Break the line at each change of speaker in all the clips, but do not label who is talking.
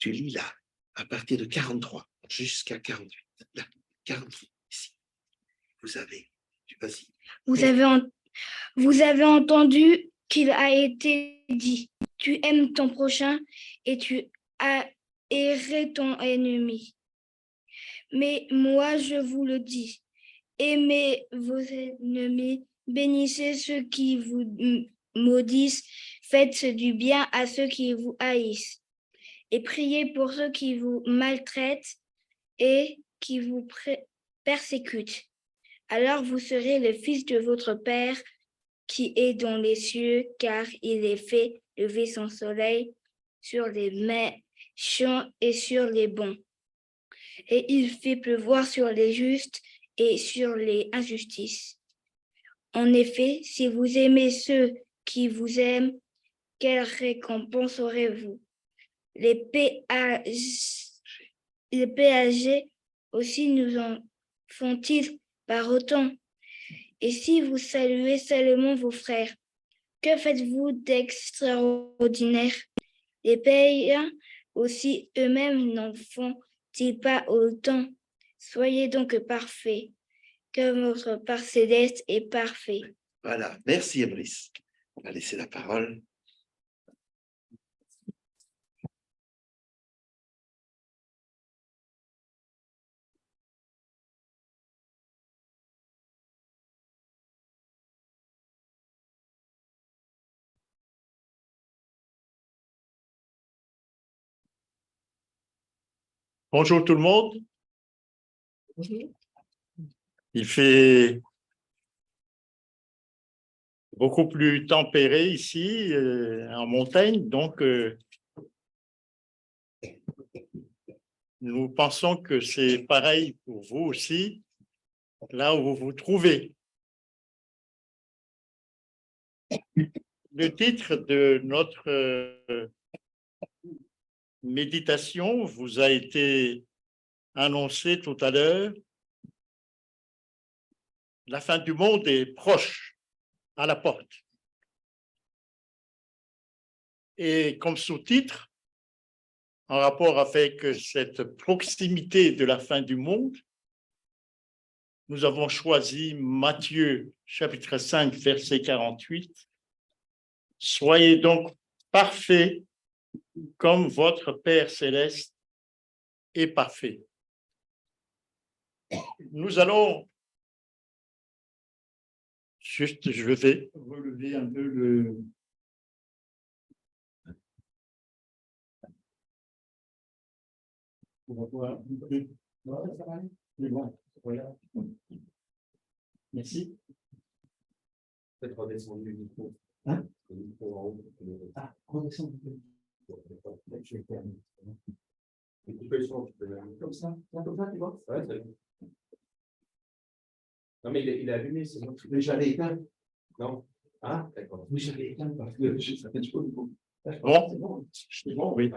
tu lis là, à partir de 43 jusqu'à 48. Là, 48, ici. Vas-y.
Vous avez entendu qu'il a été dit, tu aimes ton prochain et tu haïrais ton ennemi. Mais moi, je vous le dis, aimez vos ennemis, bénissez ceux qui vous maudissent, faites du bien à ceux qui vous haïssent, et priez pour ceux qui vous maltraitent et qui vous persécutent. Alors vous serez le fils de votre Père qui est dans les cieux, car il est fait lever son soleil sur les méchants et sur les bons. Et il fait pleuvoir sur les justes et sur les injustices. En effet, si vous aimez ceux qui vous aiment, quelle récompense aurez-vous? Les péagers aussi nous en font-ils par autant? Et si vous saluez seulement vos frères, que faites-vous d'extraordinaire? Les païens aussi eux-mêmes n'en font-ils pas autant? Soyez donc parfaits, comme votre Père céleste est parfait.
Voilà, merci Brice. On va laisser la parole.
Bonjour tout le monde. Il fait beaucoup plus tempéré ici, en montagne, donc nous pensons que c'est pareil pour vous aussi, là où vous vous trouvez. Le titre de notre méditation vous a été annoncé tout à l'heure. La fin du monde est proche, à la porte. Et comme sous-titre, en rapport avec cette proximité de la fin du monde, nous avons choisi Matthieu, chapitre 5, verset 48. « Soyez donc parfaits comme votre Père céleste est parfait. » Nous allons, juste, je vais relever un peu le... On va voir un peu. C'est bon, voilà. Merci.
Peut-être redescendre le micro.
Hein?
Le micro en haut.
Ah, redescendre.
Je vais faire. Et tu peux le son, tu peux le faire.
Comme ça, tu vois?
Ouais, c'est bon. Non, mais il est allumé, c'est bon.
Mais j'allais éteindre.
Non. Ah, d'accord.
Oui, j'allais éteindre parce que ça fait chaud.
Bon,
C'est bon, oui.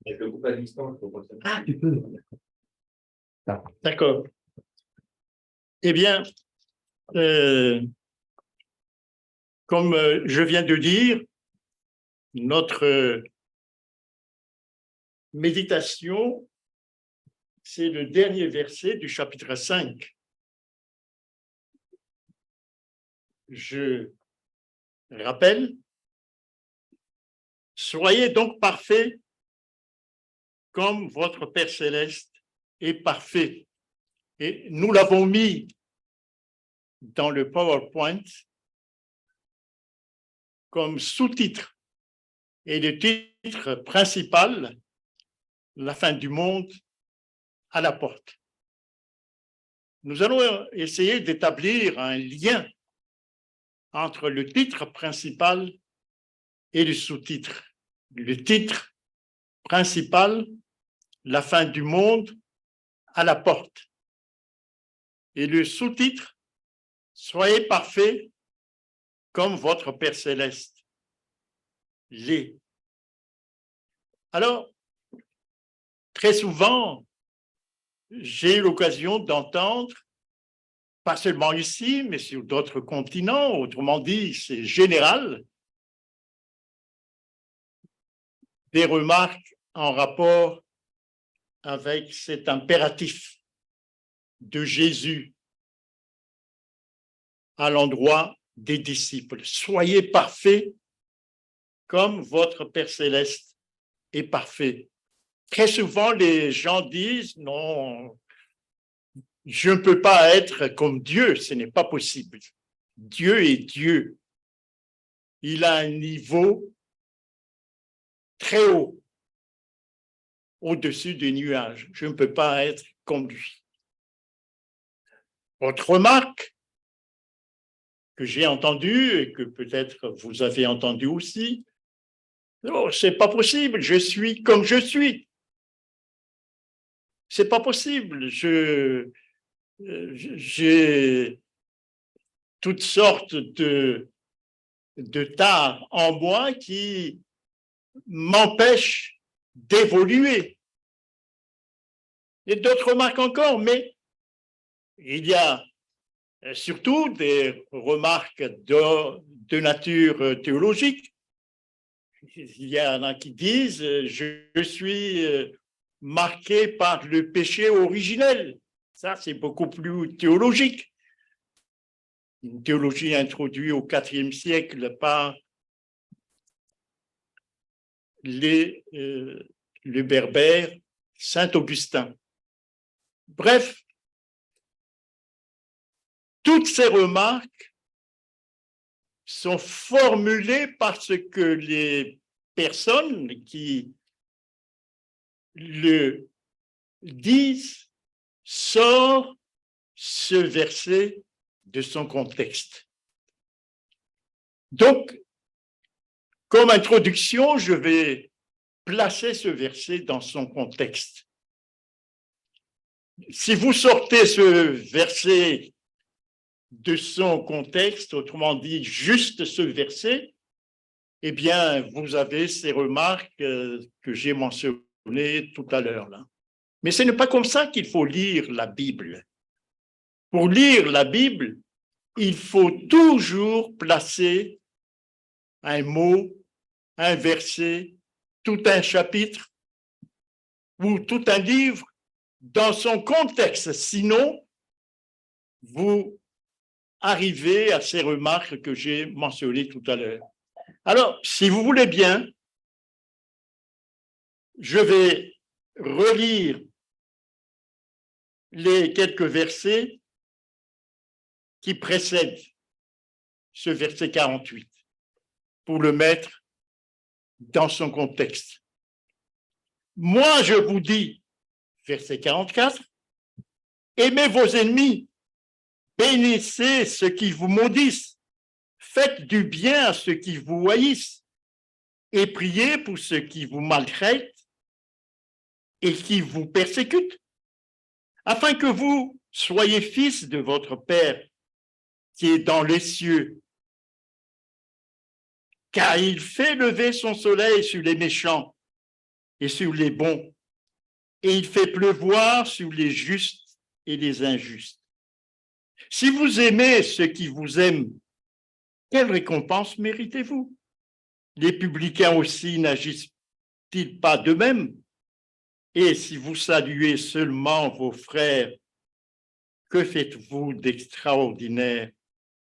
Avec le groupe à distance, je peux.
Ah, tu peux.
D'accord.
Eh bien, comme je viens de dire, notre méditation, c'est le dernier verset du chapitre 5. Je rappelle, soyez donc parfaits comme votre Père céleste est parfait. Et nous l'avons mis dans le PowerPoint comme sous-titre. Et le titre principal, la fin du monde à la porte. Nous allons essayer d'établir un lien entre le titre principal et le sous-titre. Le titre principal, la fin du monde à la porte. Et le sous-titre, soyez parfaits comme votre Père céleste l'est. Alors, très souvent, j'ai eu l'occasion d'entendre, pas seulement ici, mais sur d'autres continents, autrement dit, c'est général, des remarques en rapport avec cet impératif de Jésus à l'endroit des disciples. Soyez parfaits comme votre Père céleste est parfait. Très souvent, les gens disent, non, je ne peux pas être comme Dieu, ce n'est pas possible. Dieu est Dieu. Il a un niveau très haut, au-dessus des nuages. Je ne peux pas être comme lui. Autre remarque que j'ai entendue et que peut-être vous avez entendue aussi, non, c'est pas possible, je suis comme je suis. C'est pas possible, j'ai toutes sortes de tares en moi qui m'empêchent d'évoluer. Et d'autres remarques encore, mais il y a surtout des remarques de nature théologique. Il y en a qui disent « je suis marqué par le péché originel ». Ça, c'est beaucoup plus théologique. Une théologie introduite au IVe siècle par le berbère Saint Augustin. Bref, toutes ces remarques sont formulées parce que les personnes qui le disent sortent ce verset de son contexte. Donc, comme introduction, je vais placer ce verset dans son contexte. Si vous sortez ce verset de son contexte, autrement dit, juste ce verset, eh bien, vous avez ces remarques que j'ai mentionnées tout à l'heure là. Mais ce n'est pas comme ça qu'il faut lire la Bible. Pour lire la Bible, il faut toujours placer un mot, un verset, tout un chapitre ou tout un livre dans son contexte. Sinon, vous arrivez à ces remarques que j'ai mentionnées tout à l'heure. Alors, si vous voulez bien, je vais relire les quelques versets qui précèdent ce verset 48 pour le mettre dans son contexte. Moi, je vous dis, verset 44, aimez vos ennemis, bénissez ceux qui vous maudissent, faites du bien à ceux qui vous haïssent et priez pour ceux qui vous maltraitent et qui vous persécutent, afin que vous soyez fils de votre Père qui est dans les cieux. Car il fait lever son soleil sur les méchants et sur les bons, et il fait pleuvoir sur les justes et les injustes. Si vous aimez ceux qui vous aiment, quelle récompense méritez-vous? Les publicains aussi n'agissent-ils pas de même? Et si vous saluez seulement vos frères, que faites-vous d'extraordinaire?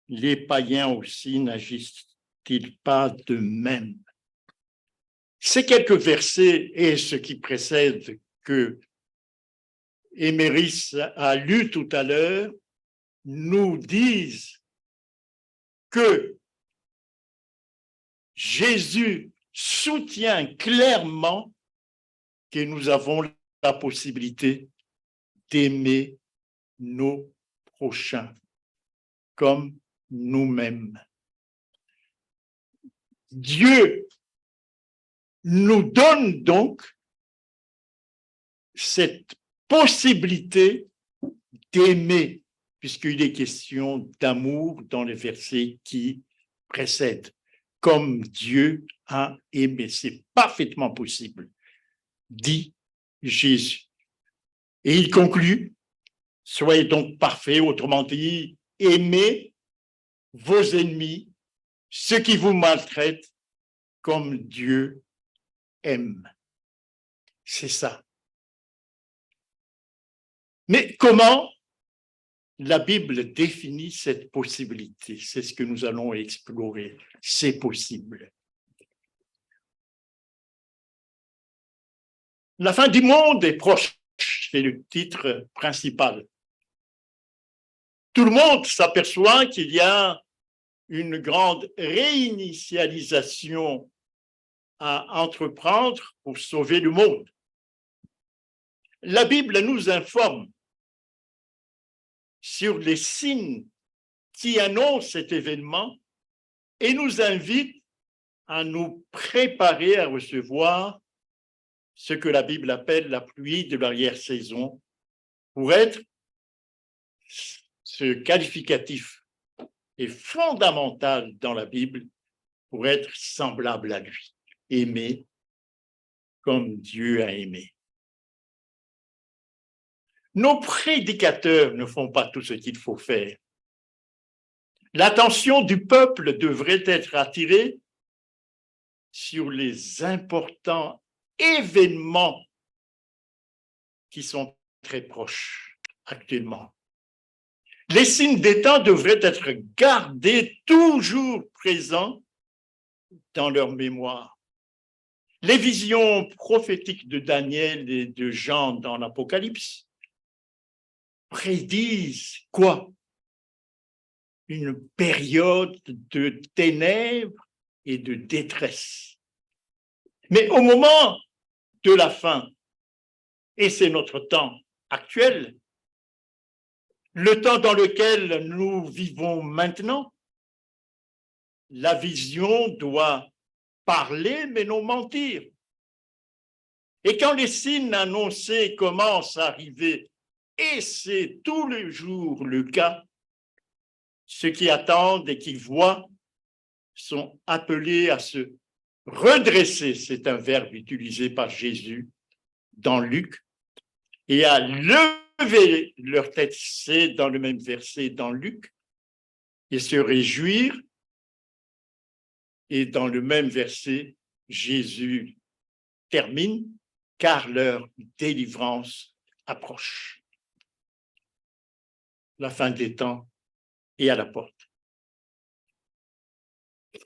Les païens aussi n'agissent-ils pas de même? Ces quelques versets et ce qui précède que Éméris a lu tout à l'heure nous disent que Jésus soutient clairement que nous avons la possibilité d'aimer nos prochains comme nous-mêmes. Dieu nous donne donc cette possibilité d'aimer, puisqu'il est question d'amour dans les versets qui précèdent, comme Dieu a aimé. C'est parfaitement possible, dit Jésus. Et il conclut, soyez donc parfaits, autrement dit, aimez vos ennemis, ceux qui vous maltraitent, comme Dieu aime. C'est ça. Mais comment la Bible définit cette possibilité? C'est ce que nous allons explorer. C'est possible. La fin du monde est proche, c'est le titre principal. Tout le monde s'aperçoit qu'il y a une grande réinitialisation à entreprendre pour sauver le monde. La Bible nous informe sur les signes qui annoncent cet événement et nous invite à nous préparer à recevoir ce que la Bible appelle la pluie de l'arrière-saison, pour être, ce qualificatif est fondamental dans la Bible, pour être semblable à lui, aimé comme Dieu a aimé. Nos prédicateurs ne font pas tout ce qu'il faut faire. L'attention du peuple devrait être attirée sur les importants événements qui sont très proches actuellement. Les signes des temps devraient être gardés toujours présents dans leur mémoire. Les visions prophétiques de Daniel et de Jean dans l'Apocalypse prédisent quoi? Une période de ténèbres et de détresse. Mais au moment de la fin, et c'est notre temps actuel, le temps dans lequel nous vivons maintenant, la vision doit parler mais non mentir. Et quand les signes annoncés commencent à arriver, et c'est tous les jours le cas, ceux qui attendent et qui voient sont appelés à se redresser, c'est un verbe utilisé par Jésus dans Luc, et à lever leur tête, c'est dans le même verset dans Luc, et se réjouir. Et dans le même verset, Jésus termine, car leur délivrance approche. La fin des temps est à la porte.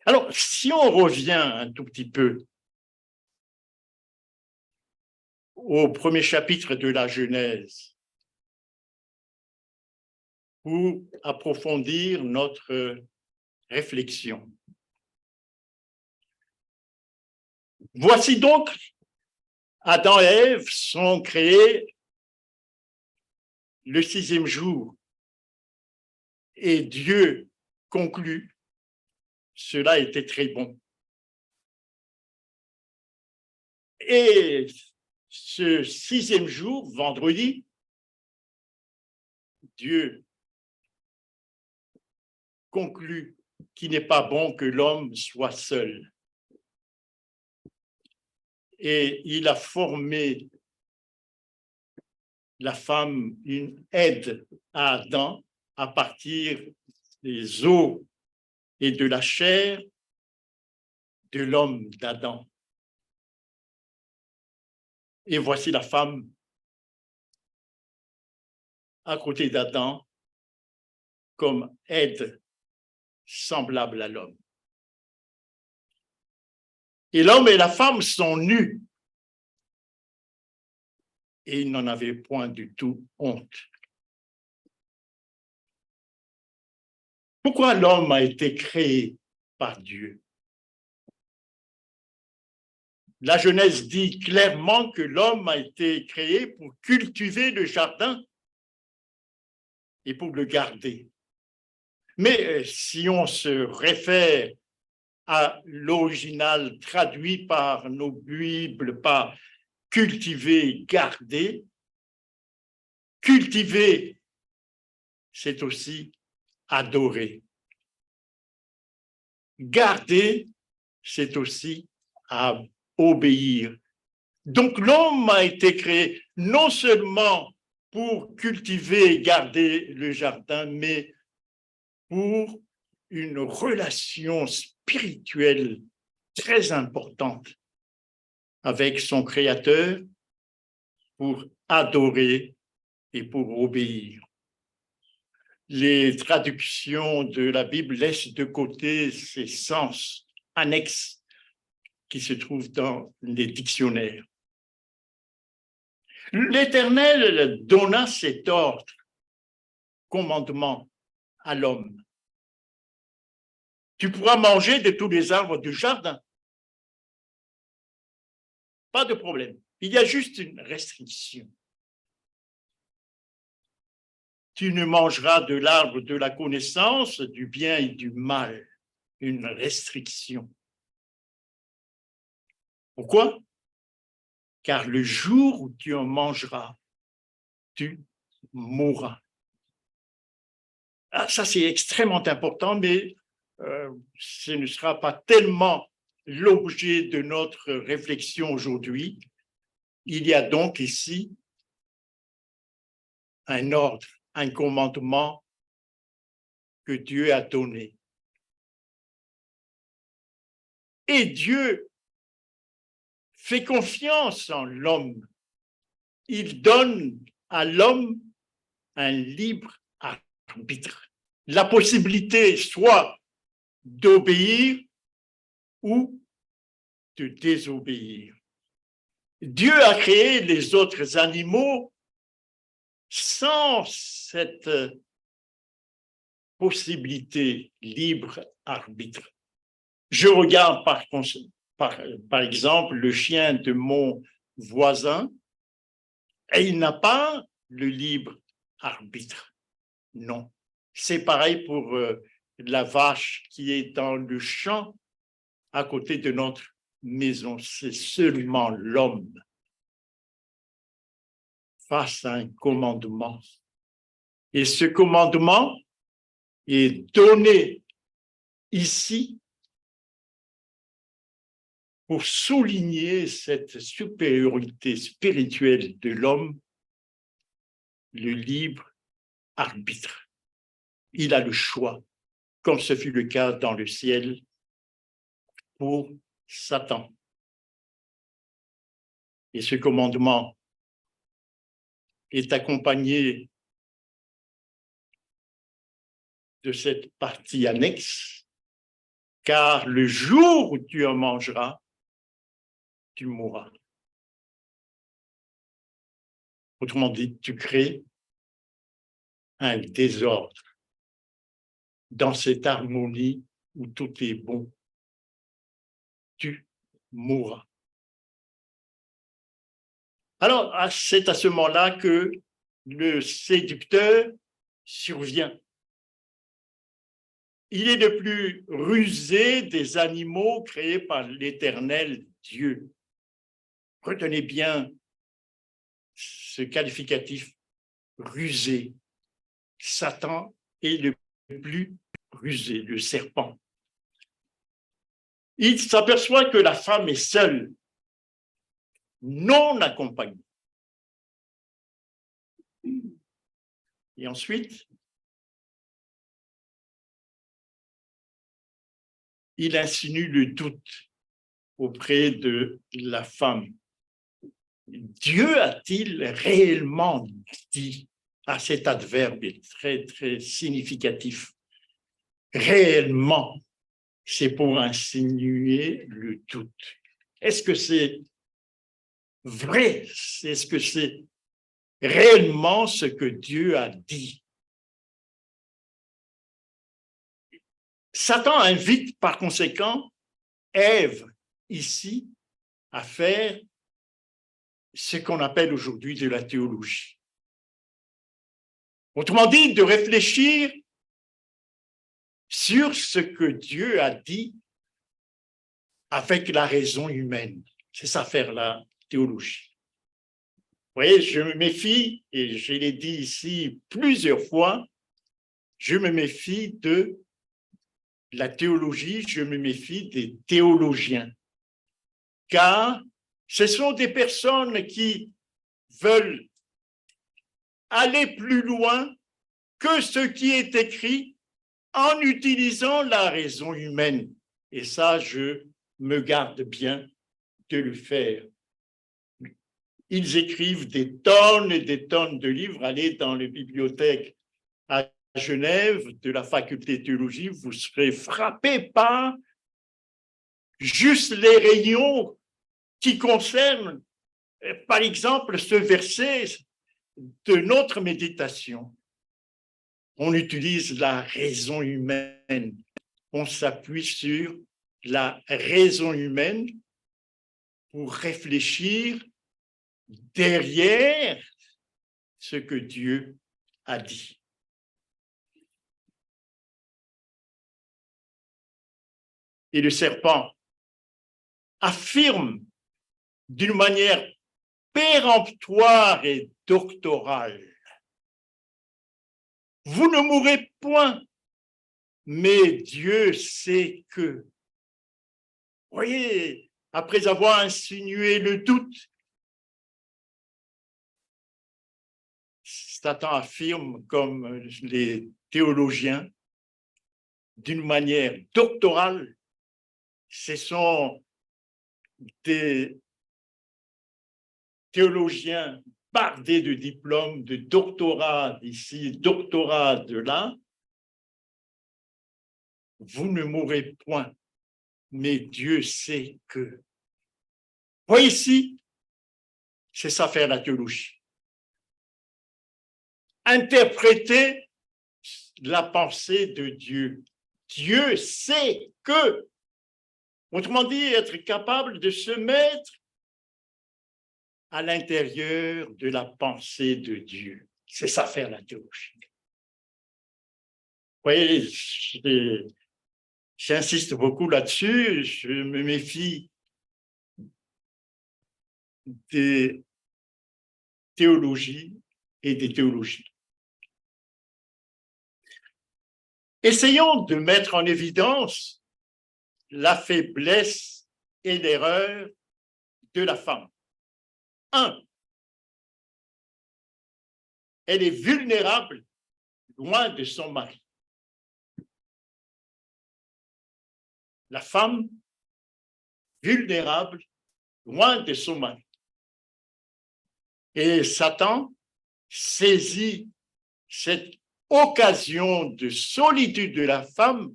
Alors, si on revient un tout petit peu au premier chapitre de la Genèse, pour approfondir notre réflexion. Voici donc, Adam et Ève sont créés le 6e jour et Dieu conclut, cela était très bon. Et ce 6e jour, vendredi, Dieu conclut qu'il n'est pas bon que l'homme soit seul. Et il a formé la femme une aide à Adam à partir des os et de la chair de l'homme d'Adam. Et voici la femme à côté d'Adam comme aide semblable à l'homme. Et l'homme et la femme sont nus. Et ils n'en avaient point du tout honte. Pourquoi l'homme a été créé par Dieu? La Genèse dit clairement que l'homme a été créé pour cultiver le jardin et pour le garder. Mais si on se réfère à l'original traduit par nos Bibles, par cultiver, garder, cultiver, c'est aussi adorer. Garder, c'est aussi à obéir. Donc l'homme a été créé non seulement pour cultiver et garder le jardin, mais pour une relation spirituelle très importante avec son Créateur pour adorer et pour obéir. Les traductions de la Bible laissent de côté ces sens annexes qui se trouvent dans les dictionnaires. L'Éternel donna cet ordre, commandement à l'homme. Tu pourras manger de tous les arbres du jardin. Pas de problème. Il y a juste une restriction. Tu ne mangeras de l'arbre de la connaissance du bien et du mal. Une restriction. Pourquoi? Car le jour où tu en mangeras, tu mourras. Ah, ça, c'est extrêmement important, mais ce ne sera pas tellement l'objet de notre réflexion aujourd'hui. Il y a donc ici un ordre, un commandement que Dieu a donné. Et Dieu fait confiance en l'homme. Il donne à l'homme un libre arbitre. La possibilité soit d'obéir ou de désobéir. Dieu a créé les autres animaux sans cette possibilité libre arbitre. Je regarde par exemple le chien de mon voisin et il n'a pas le libre arbitre. Non. C'est pareil pour la vache qui est dans le champ à côté de notre maison. C'est seulement l'homme face à un commandement. Et ce commandement est donné ici pour souligner cette supériorité spirituelle de l'homme, le libre arbitre. Il a le choix, comme ce fut le cas dans le ciel pour Satan. Et ce commandement est accompagné de cette partie annexe, car le jour où tu en mangeras, tu mourras. Autrement dit, tu crées un désordre dans cette harmonie où tout est bon. Tu mourras. Alors, c'est à ce moment-là que le séducteur survient. Il est le plus rusé des animaux créés par l'Éternel Dieu. Retenez bien ce qualificatif rusé. Satan est le plus rusé, le serpent. Il s'aperçoit que la femme est seule, non accompagnée. Et ensuite, il insinue le doute auprès de la femme. Dieu a-t-il réellement dit, à cet adverbe très, très significatif, réellement, c'est pour insinuer le doute. Est-ce que c'est vrai? Est-ce que c'est réellement ce que Dieu a dit? Satan invite par conséquent Ève ici à faire ce qu'on appelle aujourd'hui de la théologie. Autrement dit, de réfléchir sur ce que Dieu a dit avec la raison humaine. C'est ça faire la théologie. Vous voyez, je me méfie, et je l'ai dit ici plusieurs fois, je me méfie de la théologie, je me méfie des théologiens. Car ce sont des personnes qui veulent aller plus loin que ce qui est écrit en utilisant la raison humaine. Et ça, je me garde bien de le faire. ils écrivent des tonnes et des tonnes de livres. Allez dans les bibliothèques à Genève de la faculté de théologie, vous serez frappé par juste les rayons qui concernent, par exemple, ce verset de notre méditation. On utilise la raison humaine. On s'appuie sur la raison humaine pour réfléchir derrière ce que Dieu a dit. Et le serpent affirme d'une manière péremptoire et doctorale: vous ne mourrez point, mais Dieu sait que. Voyez, après avoir insinué le doute, Satan affirme, comme les théologiens, d'une manière doctorale. Ce sont des théologiens bardés de diplômes, de doctorat d'ici, doctorat de là. Vous ne mourrez point, mais Dieu sait que. Voyez ici, c'est ça faire la théologie. Interpréter la pensée de Dieu. Dieu sait que. Autrement dit, être capable de se mettre à l'intérieur de la pensée de Dieu. C'est ça faire la théologie. Vous voyez, j'insiste beaucoup là-dessus, je me méfie des théologies et des théologies. Essayons de mettre en évidence la faiblesse et l'erreur de la femme. 1. Elle est vulnérable loin de son mari. La femme vulnérable loin de son mari. Et Satan saisit cette occasion de solitude de la femme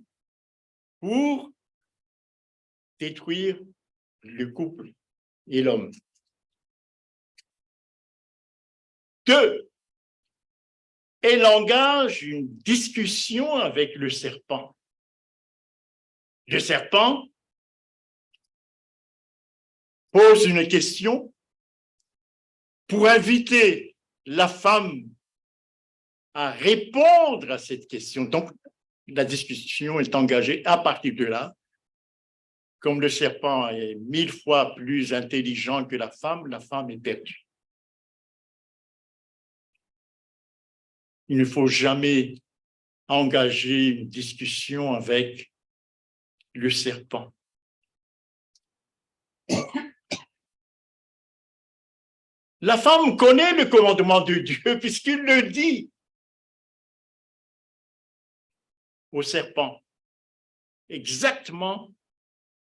pour détruire le couple et l'homme. 2. Elle engage une discussion avec le serpent. Le serpent pose une question pour inviter la femme à répondre à cette question. Donc, la discussion est engagée à partir de là. Comme le serpent est 1000 fois plus intelligent que la femme est perdue. Il ne faut jamais engager une discussion avec le serpent. La femme connaît le commandement de Dieu puisqu'il le dit au serpent. Exactement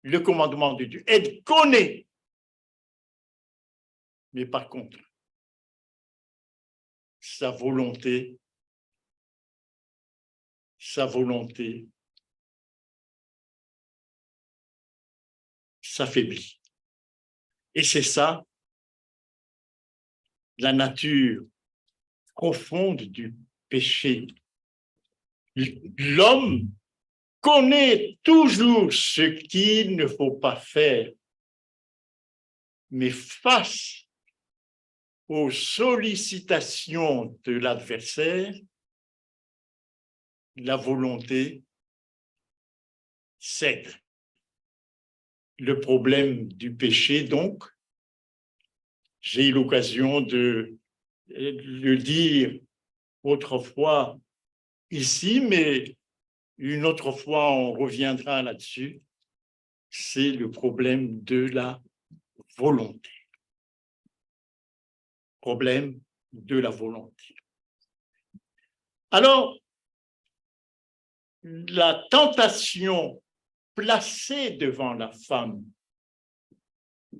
le commandement de Dieu. Elle connaît. Mais par contre, sa volonté s'affaiblit. Et c'est ça, la nature profonde du péché. L'homme connaît toujours ce qu'il ne faut pas faire, mais face aux sollicitations de l'adversaire, la volonté cède. Le problème du péché, donc, j'ai eu l'occasion de le dire autrefois ici, mais une autre fois, on reviendra là-dessus, c'est le problème de la volonté. Problème de la volonté. Alors, la tentation placée devant la femme,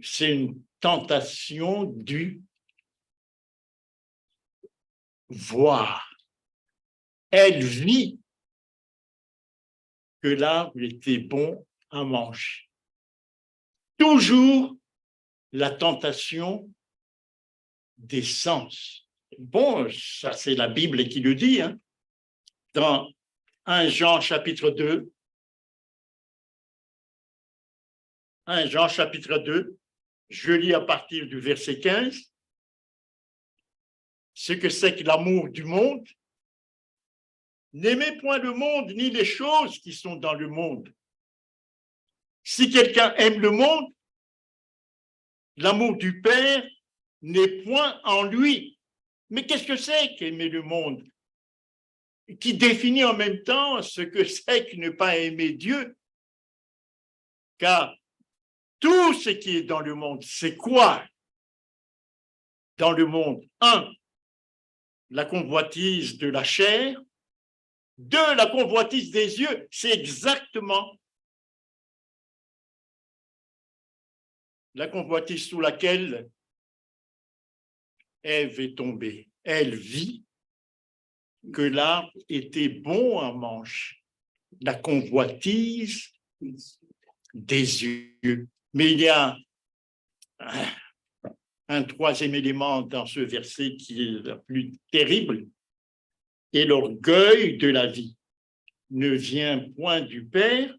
c'est une tentation du voir. Elle vit que l'arbre était bon à manger. Toujours la tentation des sens. Bon, ça c'est la Bible qui le dit, hein. Dans 1 Jean chapitre 2, 1 Jean chapitre 2, je lis à partir du verset 15, ce que c'est que l'amour du monde. N'aimez point le monde ni les choses qui sont dans le monde. Si quelqu'un aime le monde, l'amour du Père n'est point en lui. Mais qu'est-ce que c'est qu'aimer le monde? Qui définit en même temps ce que c'est que ne pas aimer Dieu. Car tout ce qui est dans le monde, c'est quoi dans le monde? 1, la convoitise de la chair. 2, la convoitise des yeux. C'est exactement la convoitise sous laquelle Ève est tombée. Elle vit que l'arbre était bon à manger. La convoitise des yeux. Mais il y a un troisième élément dans ce verset qui est le plus terrible. Et l'orgueil de la vie ne vient point du Père,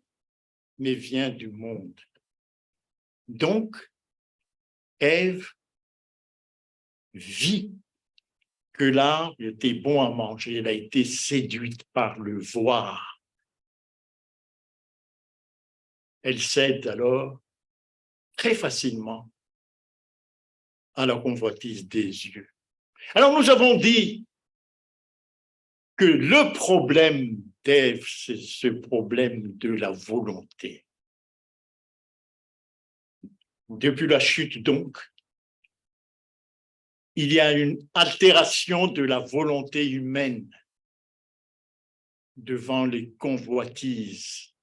mais vient du monde. Donc, Ève vit que l'arbre était bon à manger. Elle a été séduite par le voir. Elle cède alors très facilement à la convoitise des yeux. Alors nous avons dit que le problème d'Ève, c'est ce problème de la volonté. Depuis la chute donc, il y a une altération de la volonté humaine devant les convoitises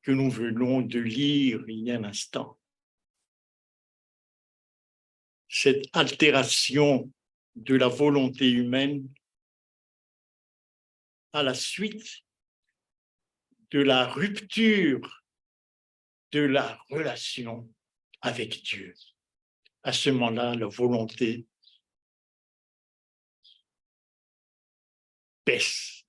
que nous venons de lire il y a un instant. Cette altération de la volonté humaine à la suite de la rupture de la relation avec Dieu. À ce moment-là, la volonté baisse.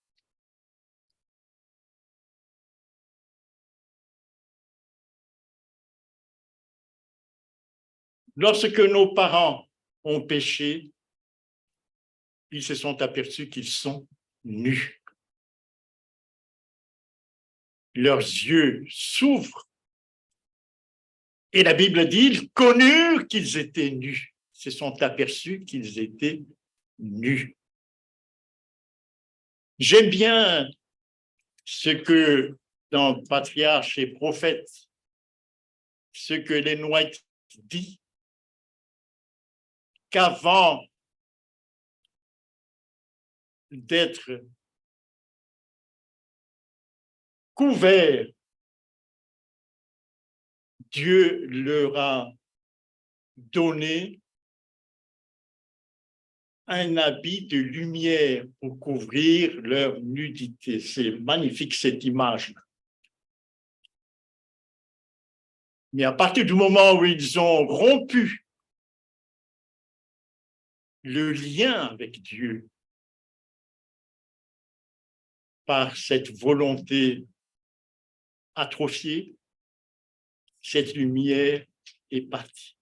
Lorsque nos parents ont péché, ils se sont aperçus qu'ils sont nus. Leurs yeux s'ouvrent. Et la Bible dit, ils connurent qu'ils étaient nus. Ils se sont aperçus qu'ils étaient nus. J'aime bien ce que dans Patriarches et Prophètes, ce que Ellen White dit, qu'avant d'être couverts, Dieu leur a donné un habit de lumière pour couvrir leur nudité. C'est magnifique cette image. Mais à partir du moment où ils ont rompu le lien avec Dieu par cette volonté atrophiée, cette lumière est partie.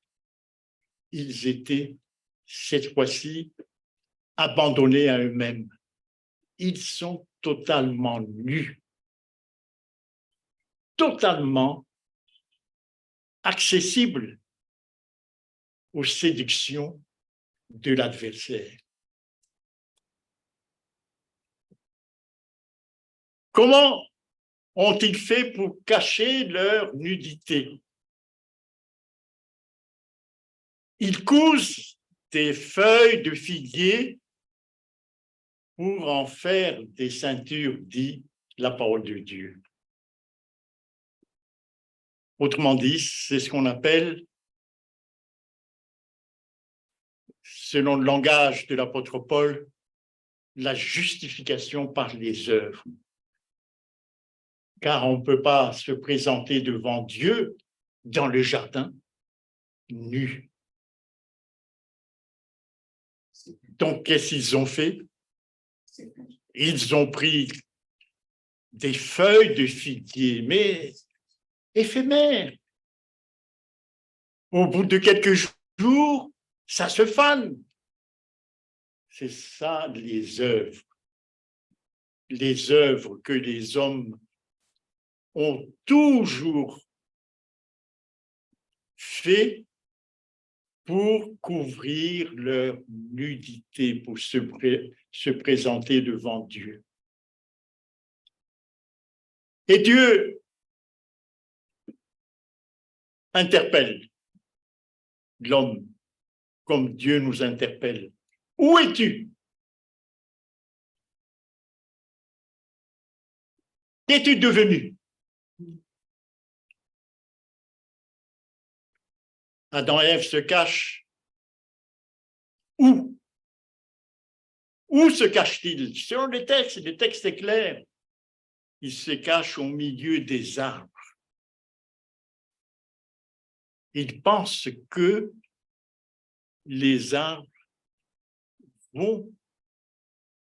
Ils étaient, cette fois-ci, abandonnés à eux-mêmes. Ils sont totalement nus, totalement accessibles aux séductions de l'adversaire. Comment ont-ils fait pour cacher leur nudité? Ils cousent des feuilles de figuier pour en faire des ceintures, dit la parole de Dieu. Autrement dit, c'est ce qu'on appelle, selon le langage de l'apôtre Paul, la justification par les œuvres. Car on ne peut pas se présenter devant Dieu dans le jardin nu. Donc, qu'est-ce qu'ils ont fait? Ils ont pris des feuilles de figuier, mais éphémères. Au bout de quelques jours, ça se fane. C'est ça les œuvres que les hommes ont toujours fait pour couvrir leur nudité, pour se présenter devant Dieu. Et Dieu interpelle l'homme comme Dieu nous interpelle. Où es-tu? Qu'es-tu devenu? Adam et Ève se cachent. Où? Où se cachent-ils? Selon le texte est clair. Ils se cachent au milieu des arbres. Ils pensent que les arbres vont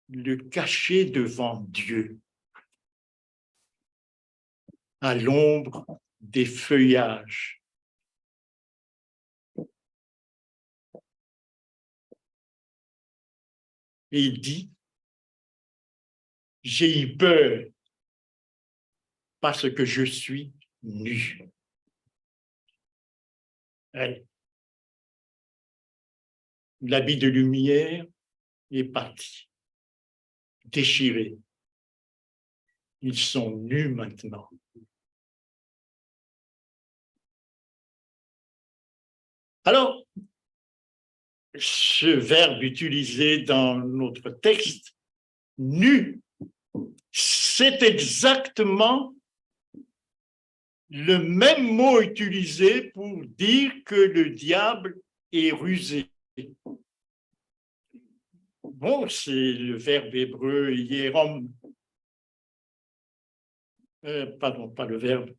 le cacher devant Dieu, à l'ombre des feuillages. Et il dit, j'ai eu peur parce que je suis nu. L'habit de lumière est parti, déchiré. Ils sont nus maintenant. Alors, ce verbe utilisé dans notre texte, nu, c'est exactement le même mot utilisé pour dire que le diable est rusé. Bon, c'est le verbe hébreu hierom. Pardon, pas le verbe,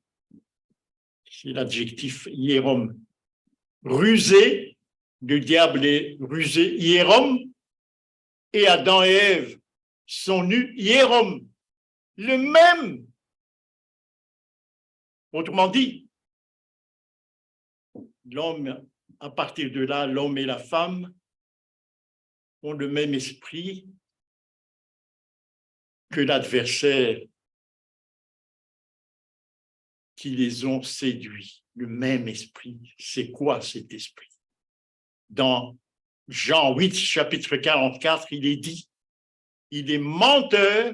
c'est l'adjectif hierom. Rusé, le diable est rusé, hierom, et Adam et Ève sont nus, hierom, le même. Autrement dit, l'homme, à partir de là, l'homme et la femme ont le même esprit que l'adversaire qui les ont séduits. Le même esprit. C'est quoi cet esprit? Dans Jean 8, chapitre 44, il est dit, il est menteur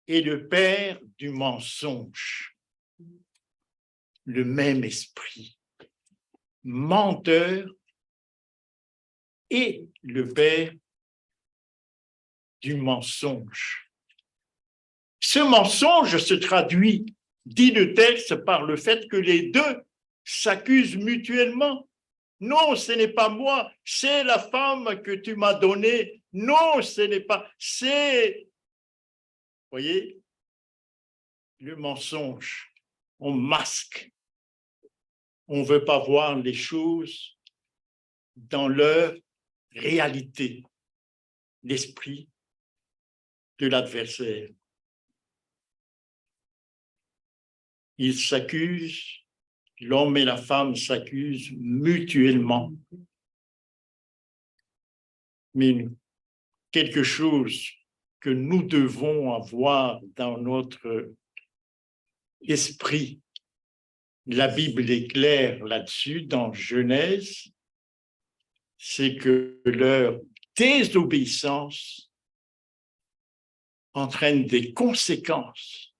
et le père du mensonge. Le même esprit. Menteur et le père du mensonge. Ce mensonge se traduit, dit le texte, par le fait que les deux s'accusent mutuellement. Non, ce n'est pas moi, c'est la femme que tu m'as donnée. Non, ce n'est pas, c'est... Voyez, le mensonge, on masque. On ne veut pas voir les choses dans leur réalité, l'esprit de l'adversaire. Ils s'accusent, l'homme et la femme s'accusent mutuellement. Mais quelque chose que nous devons avoir dans notre esprit, la Bible est claire là-dessus, dans Genèse, c'est que leur désobéissance entraîne des conséquences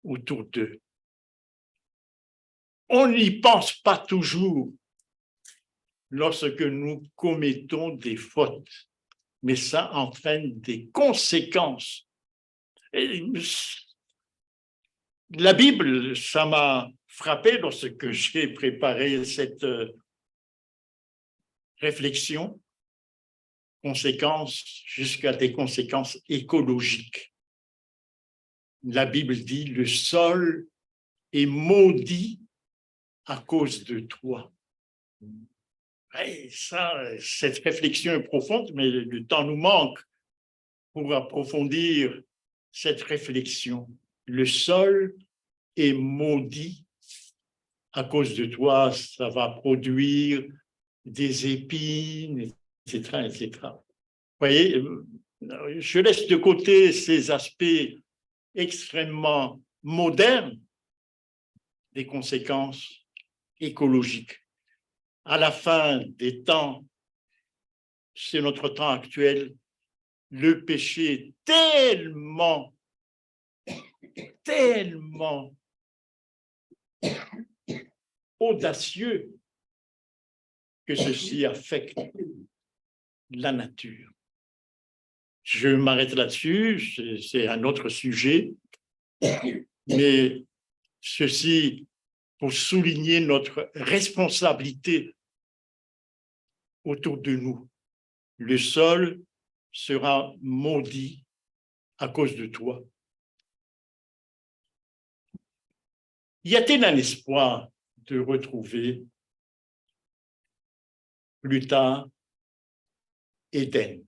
autour d'eux. On n'y pense pas toujours lorsque nous commettons des fautes, mais ça entraîne des conséquences. Et la Bible, ça m'a frappé lorsque j'ai préparé cette réflexion. conséquences jusqu'à des conséquences écologiques. La Bible dit, le sol est maudit à cause de toi. Et ça, cette réflexion est profonde, mais le temps nous manque pour approfondir cette réflexion. Le sol est maudit à cause de toi, ça va produire des épines, etc., etc. Vous voyez, je laisse de côté ces aspects extrêmement modernes des conséquences écologiques. À la fin des temps, c'est notre temps actuel, le péché est tellement audacieux que ceci affecte la nature. Je m'arrête là-dessus, c'est un autre sujet, mais ceci pour souligner notre responsabilité autour de nous. Le sol sera maudit à cause de toi. Y a-t-il un espoir de retrouver plus tard Éden?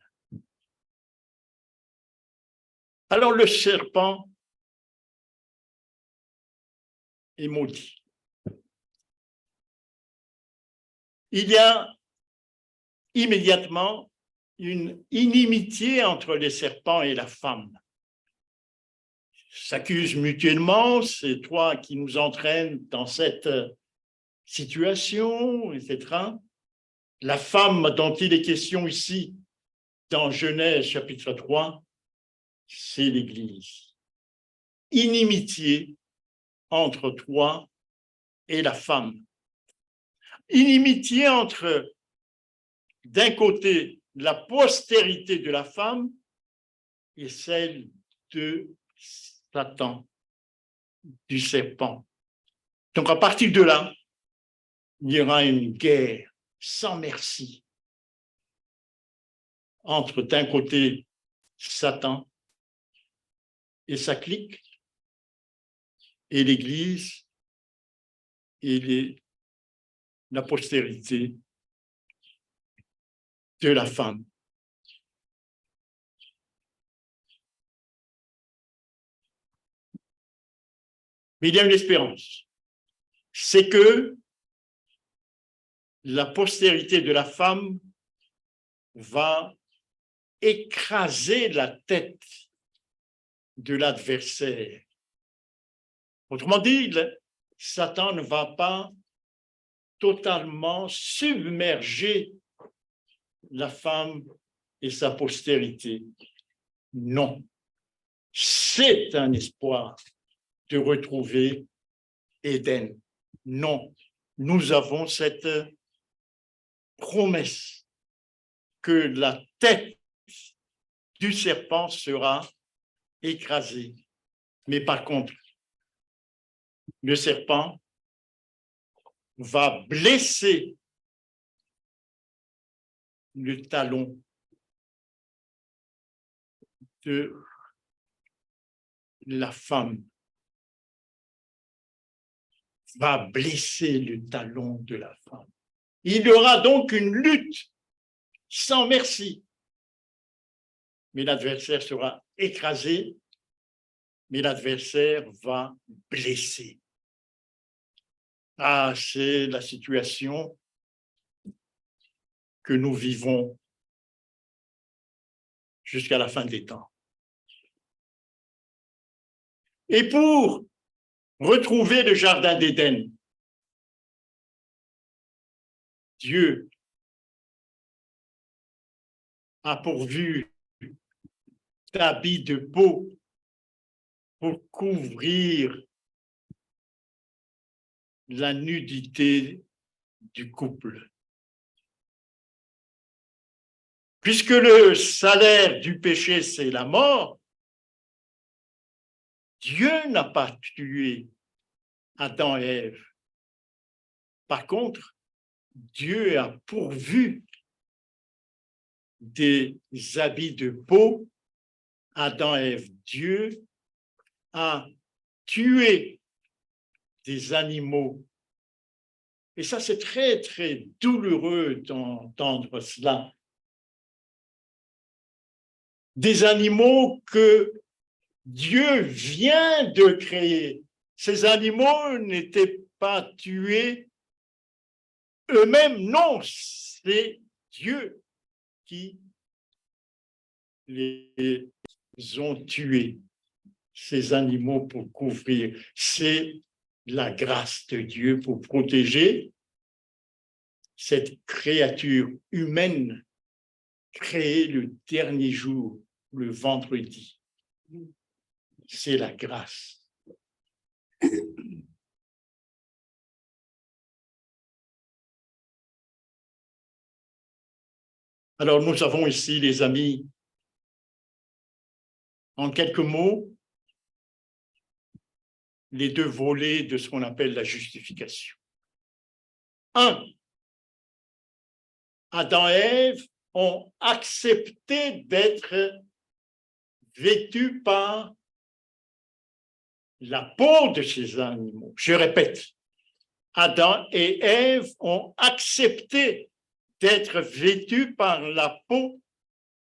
Alors le serpent est maudit. Il y a immédiatement une inimitié entre les serpents et la femme. Ils s'accusent mutuellement, c'est toi qui nous entraînes dans cette situation, etc. La femme dont il est question ici, dans Genèse chapitre 3, c'est l'Église. Inimitié entre toi et la femme. Inimitié entre, d'un côté, la postérité de la femme et celle de Satan, du serpent. Donc, à partir de là, il y aura une guerre sans merci entre, d'un côté, Satan et sa clique, et l'Église et la postérité de la femme. Mais il y a une espérance, c'est que la postérité de la femme va écraser la tête de l'adversaire. Autrement dit, Satan ne va pas totalement submerger la femme et sa postérité. Non, c'est un espoir de retrouver Éden. Non, nous avons cette promesse que la tête du serpent sera écrasée. Mais par contre, le serpent va blesser le talon de la femme, va blesser le talon de la femme. Il y aura donc une lutte sans merci, mais l'adversaire sera écrasé, mais l'adversaire va blesser. Ah, c'est la situation que nous vivons jusqu'à la fin des temps. Et pour retrouver le jardin d'Éden, Dieu a pourvu d'habits de peau pour couvrir la nudité du couple. Puisque le salaire du péché, c'est la mort, Dieu n'a pas tué Adam et Ève. Par contre, Dieu a pourvu des habits de peau, Adam et Ève, Dieu a tué des animaux. Et ça, c'est très, très douloureux d'entendre cela. Des animaux que Dieu vient de créer. Ces animaux n'étaient pas tués eux-mêmes, non, c'est Dieu qui les ont tués, ces animaux, pour couvrir. C'est la grâce de Dieu pour protéger cette créature humaine créée le dernier jour, le vendredi. C'est la grâce. Alors, nous avons ici, les amis, en quelques mots, les deux volets de ce qu'on appelle la justification. 1. Adam et Ève ont accepté d'être vêtus par la peau de ces animaux. Je répète, Adam et Ève ont accepté d'être vêtus par la peau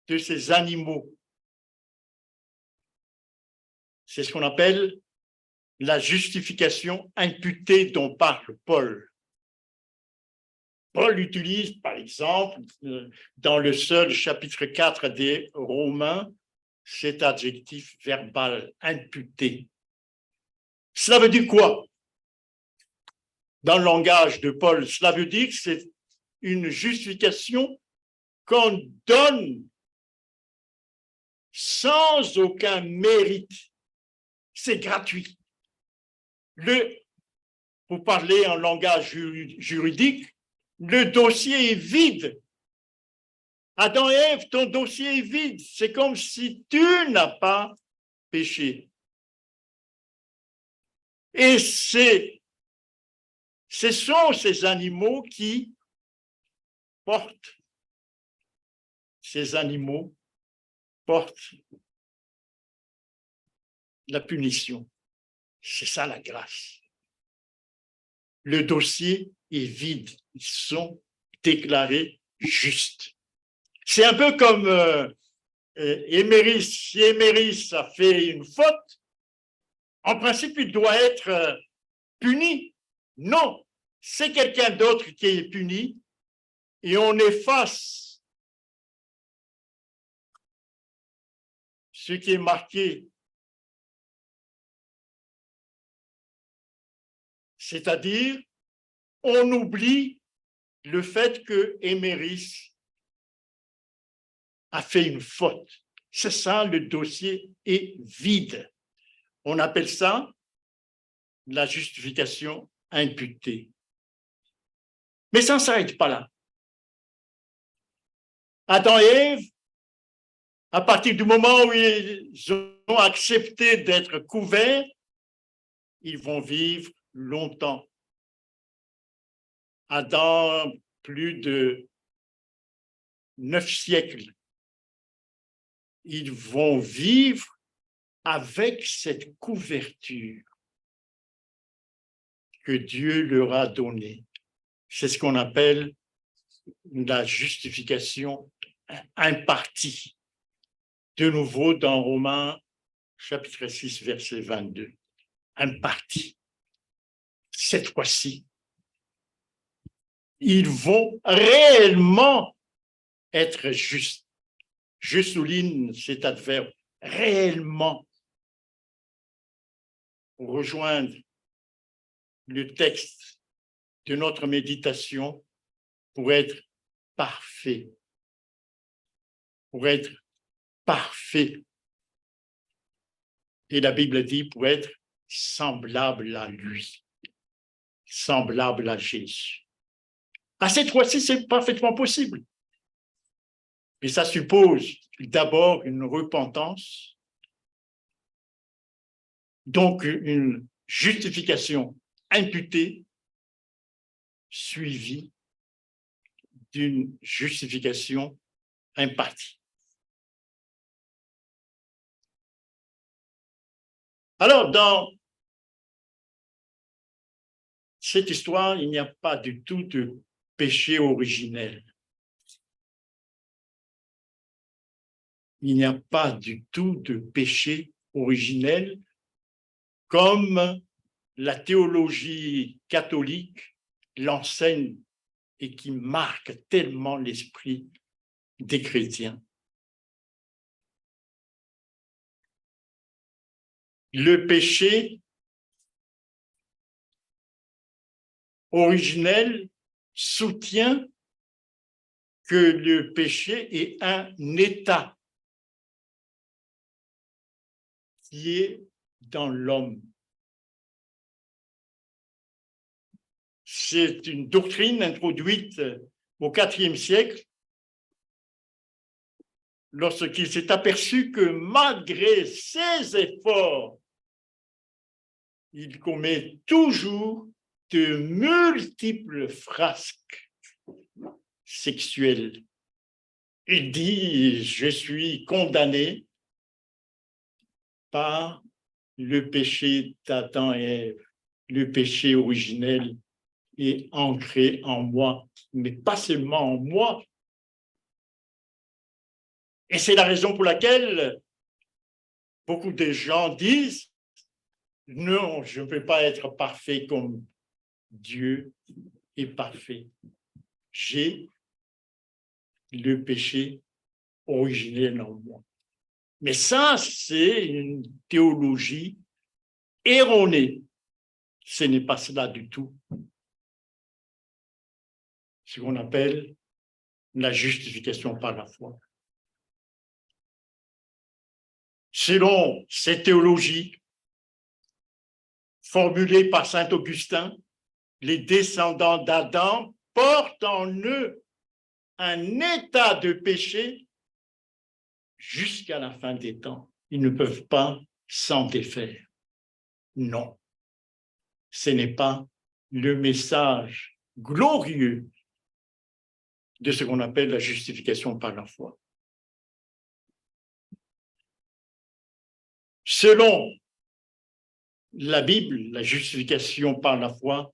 de ces animaux. C'est ce qu'on appelle la justification imputée dont parle Paul. Paul utilise, par exemple, dans le seul chapitre 4 des Romains, cet adjectif verbal, imputé. Cela veut dire quoi? Dans le langage de Paul, cela veut dire que c'est une justification qu'on donne sans aucun mérite. C'est gratuit. Pour parler en langage juridique, le dossier est vide. Adam et Ève, ton dossier est vide. C'est comme si tu n'as pas péché. Et ce sont ces animaux qui portent. Ces animaux portent la punition. C'est ça la grâce. Le dossier est vide. Ils sont déclarés justes. C'est un peu comme Éméris. Si Éméris a fait une faute, en principe, il doit être puni. Non, c'est quelqu'un d'autre qui est puni et on efface ce qui est marqué. C'est-à-dire, on oublie le fait que Éméris a fait une faute. C'est ça, le dossier est vide. On appelle ça la justification imputée. Mais ça ne s'arrête pas là. Adam et Ève, à partir du moment où ils ont accepté d'être couverts, ils vont vivre longtemps. Adam, plus de 9 siècles. Ils vont vivre avec cette couverture que Dieu leur a donnée. C'est ce qu'on appelle la justification impartie. De nouveau dans Romains chapitre 6, verset 22. Impartie. Cette fois-ci, ils vont réellement être justes. Je souligne cet adverbe, réellement, pour rejoindre le texte de notre méditation, pour être parfait. Pour être parfait. Et la Bible dit pour être semblable à lui, semblable à Jésus. À cette fois-ci, c'est parfaitement possible. Mais ça suppose d'abord une repentance, donc une justification imputée, suivie d'une justification imparti. Alors, dans cette histoire, il n'y a pas du tout de péché originel. Il n'y a pas du tout de péché originel comme la théologie catholique l'enseigne et qui marque tellement l'esprit des chrétiens. Le péché originel soutient que le péché est un état qui est dans l'homme. C'est une doctrine introduite au IVe siècle lorsqu'il s'est aperçu que malgré ses efforts, il commet toujours de multiples frasques sexuelles. Il dit, je suis condamné par le péché d'Adam et Ève, le péché originel est ancré en moi, mais pas seulement en moi. Et c'est la raison pour laquelle beaucoup de gens disent, non, je ne peux pas être parfait comme Dieu est parfait. J'ai le péché originel en moi. Mais ça, c'est une théologie erronée. Ce n'est pas cela du tout. Ce qu'on appelle la justification par la foi. Selon cette théologie formulée par saint Augustin, les descendants d'Adam portent en eux un état de péché jusqu'à la fin des temps. Ils ne peuvent pas s'en défaire. Non, ce n'est pas le message glorieux de ce qu'on appelle la justification par la foi. Selon la Bible, la justification par la foi,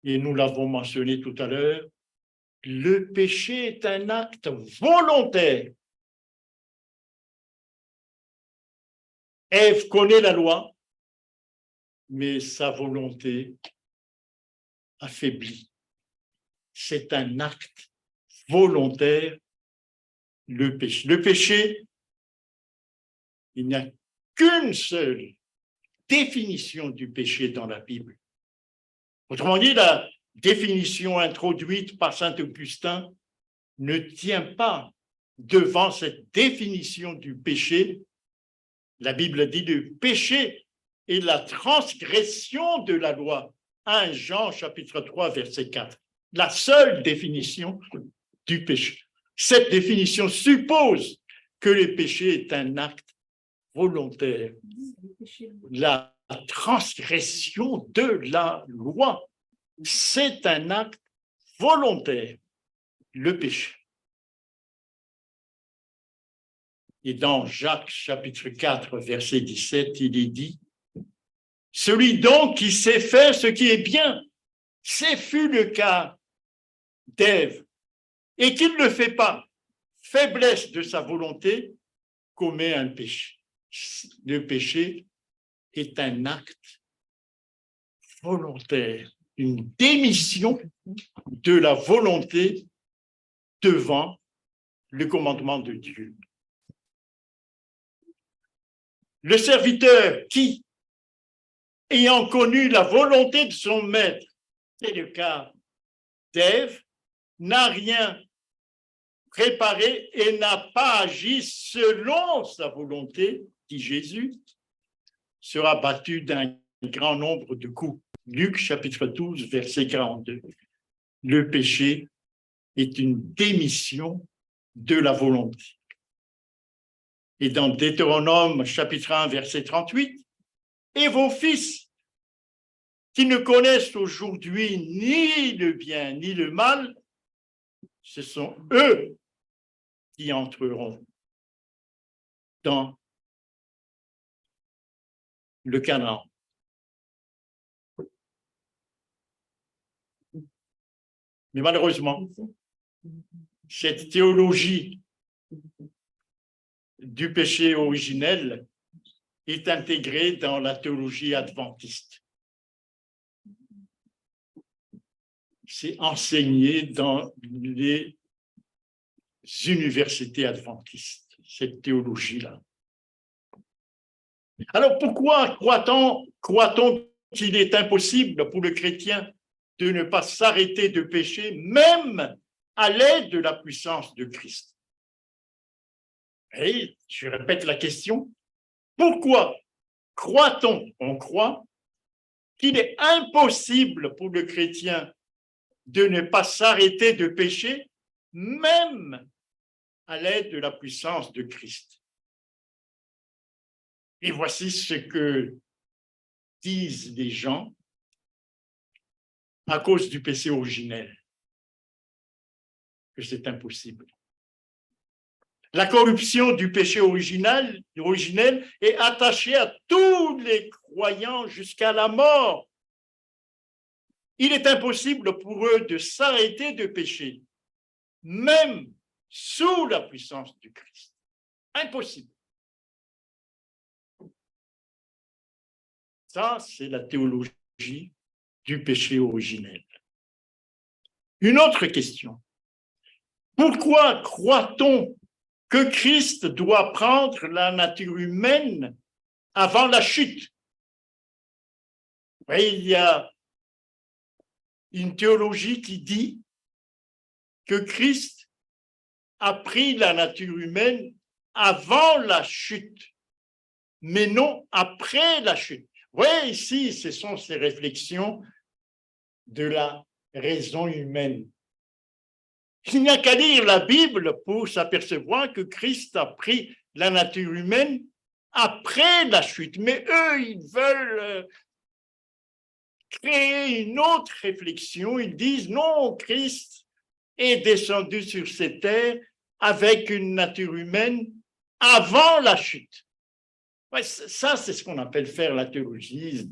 et nous l'avons mentionné tout à l'heure, le péché est un acte volontaire. Ève connaît la loi, mais sa volonté affaiblie. C'est un acte volontaire, le péché. Le péché, il n'y a qu'une seule définition du péché dans la Bible. Autrement dit, la définition introduite par saint Augustin ne tient pas devant cette définition du péché. La Bible dit le péché est la transgression de la loi. 1 Jean chapitre 3 verset 4. La seule définition du péché. Cette définition suppose que le péché est un acte volontaire. La transgression de la loi, c'est un acte volontaire, le péché. Et dans Jacques chapitre 4, verset 17, il est dit, « Celui donc qui sait faire ce qui est bien, ce fut le cas d'Ève, et qui ne le fait pas, faiblesse de sa volonté, commet un péché. » Le péché est un acte volontaire, une démission de la volonté devant le commandement de Dieu. Le serviteur qui, ayant connu la volonté de son maître, c'est le cas d'Ève, n'a rien préparé et n'a pas agi selon sa volonté, dit Jésus, sera battu d'un grand nombre de coups. Luc chapitre 12, verset 42. Le péché est une démission de la volonté. Et dans Deutéronome chapitre 1, verset 38, « Et vos fils, qui ne connaissent aujourd'hui ni le bien ni le mal, ce sont eux qui entreront dans le Canaan. Mais malheureusement, cette théologie du péché originel est intégrée dans la théologie adventiste. C'est enseigné dans les universités adventistes, cette théologie-là. Alors pourquoi croit-on qu'il est impossible pour le chrétien de ne pas s'arrêter de pécher, même à l'aide de la puissance de Christ? Et je répète la question, pourquoi on croit qu'il est impossible pour le chrétien de ne pas s'arrêter de pécher, même à l'aide de la puissance de Christ? Et voici ce que disent les gens à cause du péché originel, que c'est impossible. La corruption du péché originel est attachée à tous les croyants jusqu'à la mort. Il est impossible pour eux de s'arrêter de pécher, même sous la puissance du Christ. Impossible. Ça, c'est la théologie du péché originel. Une autre question. Pourquoi croit-on que Christ doit prendre la nature humaine avant la chute? Oui, il y a une théologie qui dit que Christ a pris la nature humaine avant la chute, mais non après la chute. Oui, ici, ce sont ces réflexions de la raison humaine. Il n'y a qu'à lire la Bible pour s'apercevoir que Christ a pris la nature humaine après la chute. Mais eux, ils veulent créer une autre réflexion. Ils disent non, Christ est descendu sur cette terre avec une nature humaine avant la chute. Ouais, ça, c'est ce qu'on appelle faire la théologie.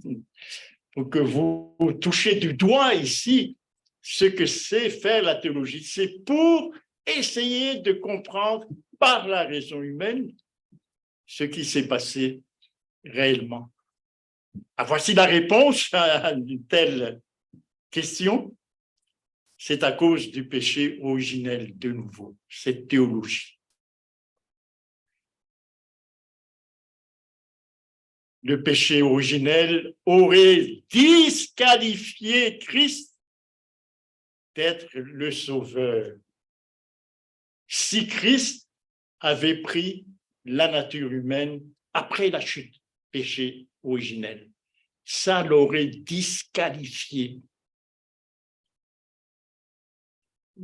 Pour que vous touchez du doigt ici ce que c'est faire la théologie. C'est pour essayer de comprendre par la raison humaine ce qui s'est passé réellement. Ah, voici la réponse à une telle question. C'est à cause du péché originel, de nouveau, cette théologie. Le péché originel aurait disqualifié Christ d'être le sauveur. Si Christ avait pris la nature humaine après la chute, péché originel, ça l'aurait disqualifié.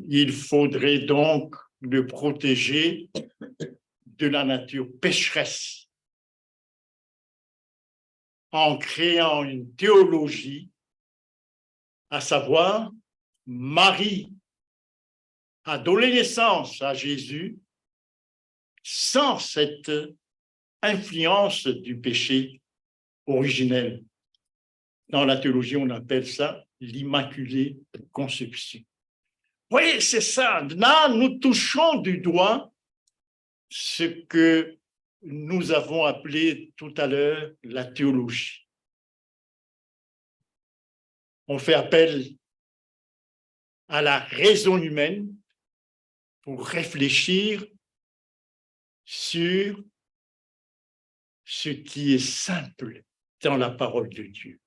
Il faudrait donc le protéger de la nature pécheresse en créant une théologie, à savoir Marie a donné naissance à Jésus sans cette influence du péché originel. Dans la théologie, on appelle ça l'immaculée conception. Oui, c'est ça. Là, nous touchons du doigt ce que nous avons appelé tout à l'heure la théologie. On fait appel à la raison humaine pour réfléchir sur ce qui est simple dans la parole de Dieu.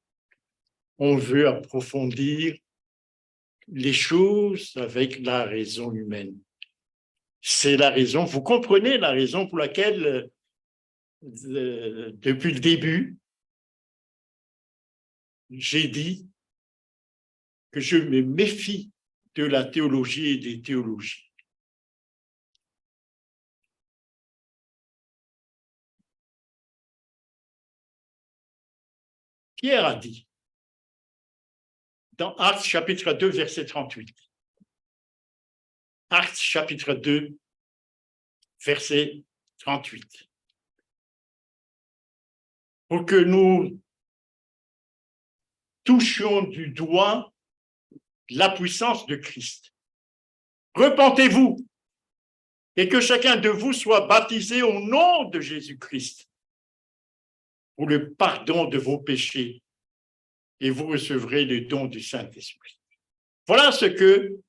On veut approfondir les choses avec la raison humaine. C'est la raison, vous comprenez la raison pour laquelle, depuis le début, j'ai dit que je me méfie de la théologie et des théologies. Pierre a dit, dans Actes chapitre 2, verset 38, Actes chapitre 2, verset 38. Pour que nous touchions du doigt la puissance de Christ. Repentez-vous et que chacun de vous soit baptisé au nom de Jésus-Christ pour le pardon de vos péchés et vous recevrez le don du Saint-Esprit. Voilà ce que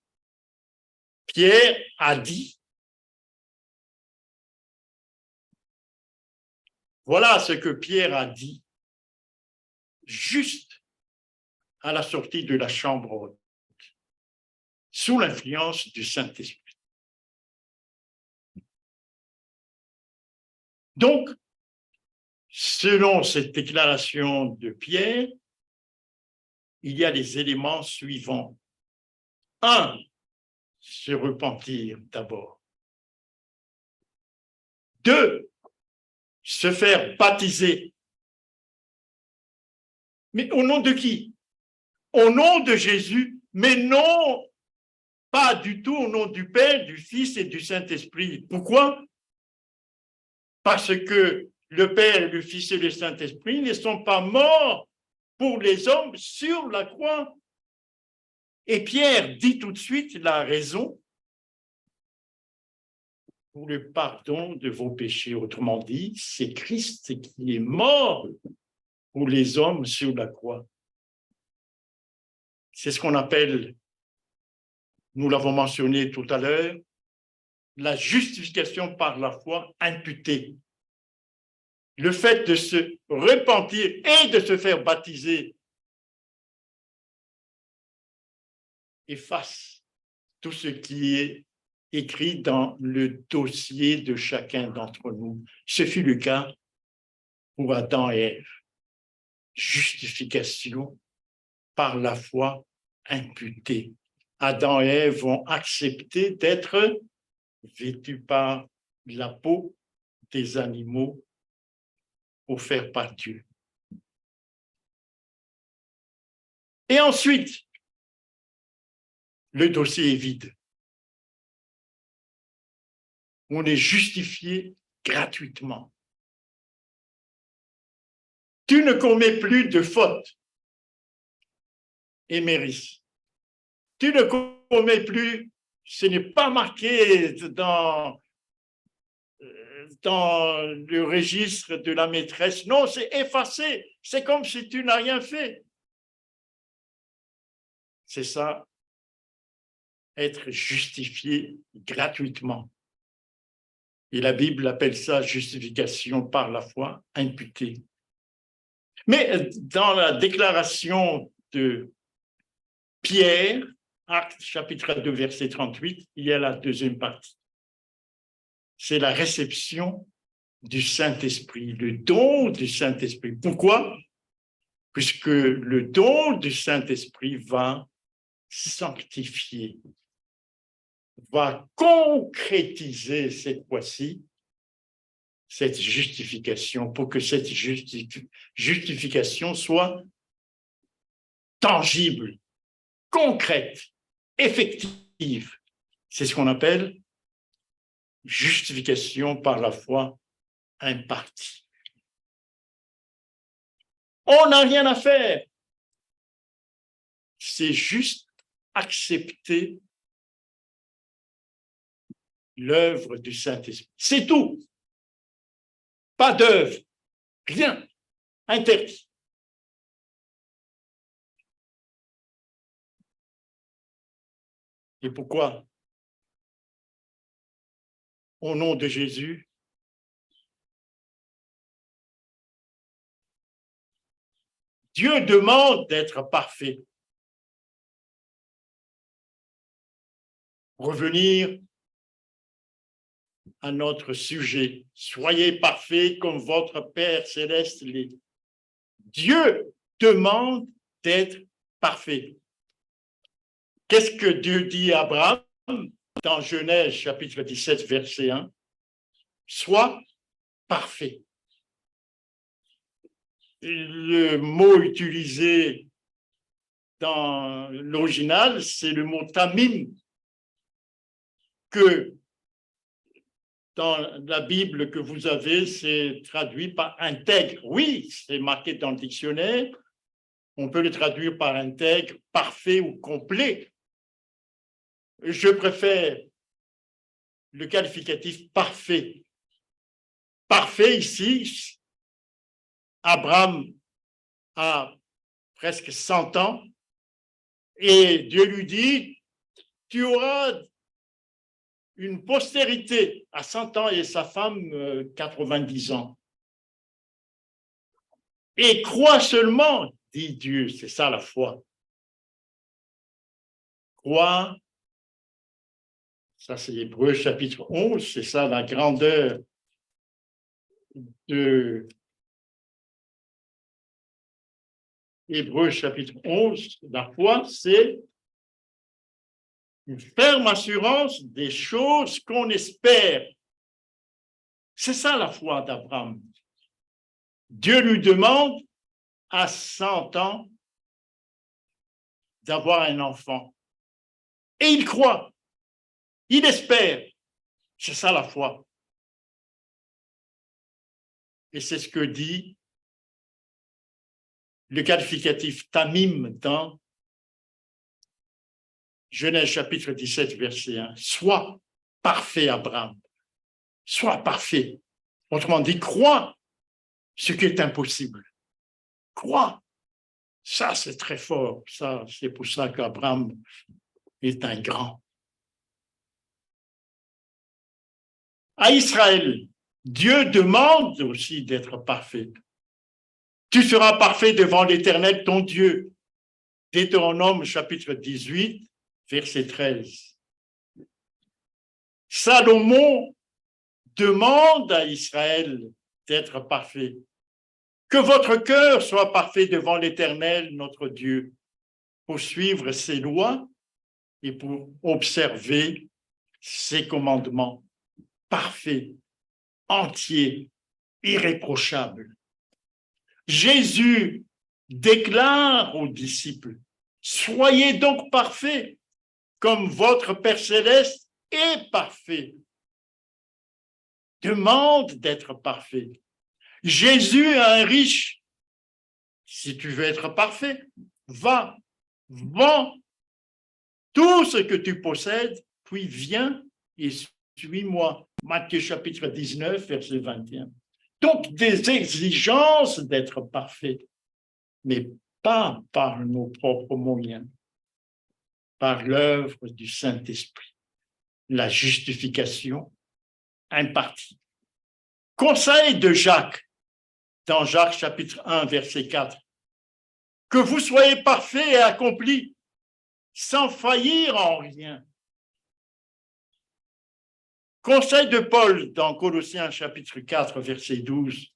Pierre a dit. Voilà ce que Pierre a dit juste à la sortie de la chambre haute, sous l'influence du Saint-Esprit. Donc, selon cette déclaration de Pierre, il y a les éléments suivants. 1, se repentir d'abord. 2, se faire baptiser. Mais au nom de qui? Au nom de Jésus, mais non, pas du tout au nom du Père, du Fils et du Saint-Esprit. Pourquoi? Parce que le Père, le Fils et le Saint-Esprit ne sont pas morts pour les hommes sur la croix. Et Pierre dit tout de suite la raison pour le pardon de vos péchés. Autrement dit, c'est Christ qui est mort pour les hommes sur la croix. C'est ce qu'on appelle, nous l'avons mentionné tout à l'heure, la justification par la foi imputée. Le fait de se repentir et de se faire baptiser efface tout ce qui est écrit dans le dossier de chacun d'entre nous. Ce fut le cas pour Adam et Ève. Justification par la foi imputée. Adam et Ève vont accepter d'être vêtus par la peau des animaux offerts par Dieu. Et ensuite, le dossier est vide. On est justifié gratuitement. Tu ne commets plus de faute, Éméris. Tu ne commets plus, ce n'est pas marqué dans le registre de la maîtresse. Non, c'est effacé. C'est comme si tu n'as rien fait. C'est ça, être justifié gratuitement. Et la Bible appelle ça justification par la foi imputée. Mais dans la déclaration de Pierre, Actes chapitre 2, verset 38, il y a la deuxième partie. C'est la réception du Saint-Esprit, le don du Saint-Esprit. Pourquoi? Puisque le don du Saint-Esprit va sanctifier, va concrétiser cette fois-ci, cette justification, pour que cette justification soit tangible, concrète, effective. C'est ce qu'on appelle justification par la foi impartie. On n'a rien à faire. C'est juste accepter l'œuvre du Saint-Esprit. C'est tout. Pas d'œuvre, rien, interdit. Et pourquoi? Au nom de Jésus, Dieu demande d'être parfait. Revenir à notre sujet. Soyez parfaits comme votre Père céleste l'est. Dieu demande d'être parfait. Qu'est-ce que Dieu dit à Abraham dans Genèse chapitre 17, verset 1? Sois parfait. Le mot utilisé dans l'original, c'est le mot tamim, que dans la Bible que vous avez, c'est traduit par intègre. Oui, c'est marqué dans le dictionnaire. On peut le traduire par intègre, parfait ou complet. Je préfère le qualificatif parfait. Parfait ici, Abraham a presque 100 ans et Dieu lui dit, tu auras une postérité à 100 ans et sa femme 90 ans. Et crois seulement, dit Dieu, c'est ça la foi. Crois, ça c'est Hébreux chapitre 11, c'est ça la grandeur de Hébreux chapitre 11, la foi, c'est une ferme assurance des choses qu'on espère. C'est ça la foi d'Abraham. Dieu lui demande à 100 ans d'avoir un enfant. Et il croit, il espère. C'est ça la foi. Et c'est ce que dit le qualificatif tamim dans Genèse chapitre 17, verset 1. Sois parfait, Abraham. Sois parfait. Autrement dit, crois ce qui est impossible. Crois. Ça, c'est très fort. Ça, c'est pour ça qu'Abraham est un grand. À Israël, Dieu demande aussi d'être parfait. Tu seras parfait devant l'Éternel, ton Dieu. Deutéronome chapitre 18, verset 13. Salomon demande à Israël d'être parfait. Que votre cœur soit parfait devant l'Éternel, notre Dieu, pour suivre ses lois et pour observer ses commandements. Parfait, entier, irréprochable. Jésus déclare aux disciples, soyez donc parfaits, comme votre Père céleste est parfait. Demande d'être parfait. Jésus a un riche. Si tu veux être parfait, va, vends tout ce que tu possèdes, puis viens et suis-moi. Matthieu chapitre 19, verset 21. Donc, des exigences d'être parfait, mais pas par nos propres moyens, par l'œuvre du Saint-Esprit, la justification impartie. Conseil de Jacques, dans Jacques chapitre 1, verset 4. Que vous soyez parfaits et accomplis, sans faillir en rien. Conseil de Paul dans Colossiens chapitre 4, verset 12.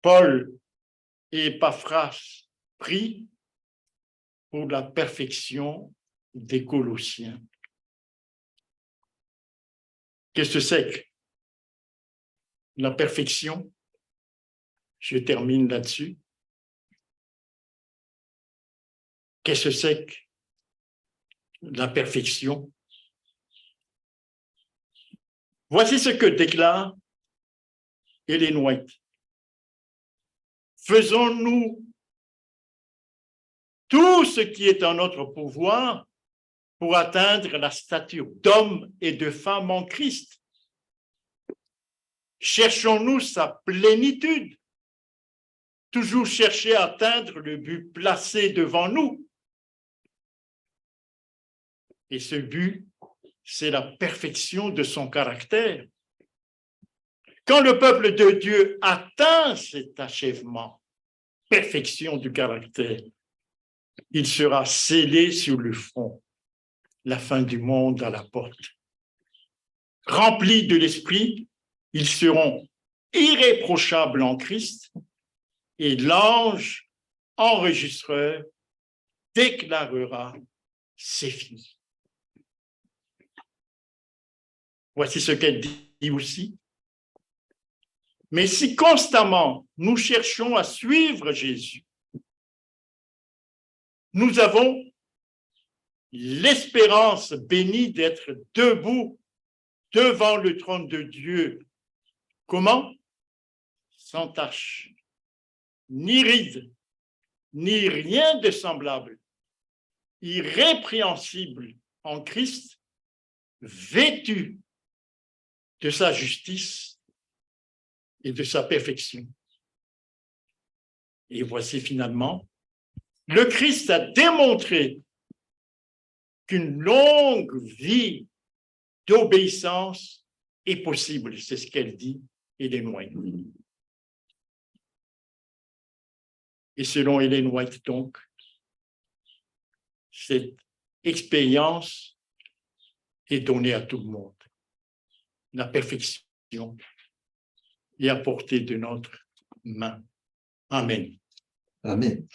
Paul et Épaphras prient pour la perfection des Colossiens. Qu'est-ce que c'est que la perfection? Je termine là-dessus. Qu'est-ce que c'est que la perfection? Voici ce que déclare Ellen White. Faisons-nous tout ce qui est en notre pouvoir pour atteindre la stature d'homme et de femme en Christ. Cherchons-nous sa plénitude, toujours chercher à atteindre le but placé devant nous. Et ce but, c'est la perfection de son caractère. Quand le peuple de Dieu atteint cet achèvement, perfection du caractère, il sera scellé sur le front, la fin du monde à la porte. Remplis de l'Esprit, ils seront irréprochables en Christ et l'ange enregistreur déclarera « c'est fini ». Voici ce qu'elle dit aussi. Mais si constamment nous cherchons à suivre Jésus, nous avons l'espérance bénie d'être debout devant le trône de Dieu. Comment? Sans tache, ni ride, ni rien de semblable, irrépréhensible en Christ, vêtu de sa justice et de sa perfection. Et voici finalement, le Christ a démontré qu'une longue vie d'obéissance est possible, c'est ce qu'elle dit, Ellen White. Et selon Ellen White, donc, cette expérience est donnée à tout le monde. La perfection est à portée de notre main. Amen.
Amen.